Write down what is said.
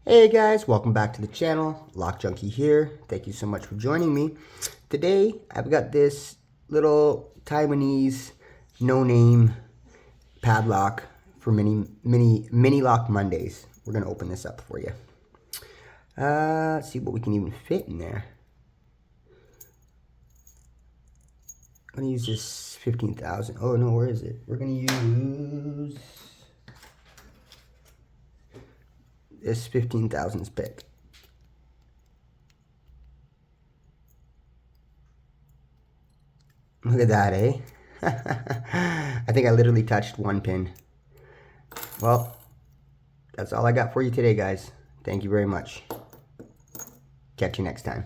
Hey guys, welcome back to the channel. Lock Junkie here. Thank you so much for joining me. Today, I've got this little Taiwanese no-name padlock for mini lock Mondays. We're gonna open this up for you. Let's see what we can even fit in there. I'm gonna use this 15,000. Oh no, where is it? We're gonna use this 15,000s pick. Look at that, eh? I think I literally touched one pin. Well, that's all I got for you today, guys. Thank you very much. Catch you next time.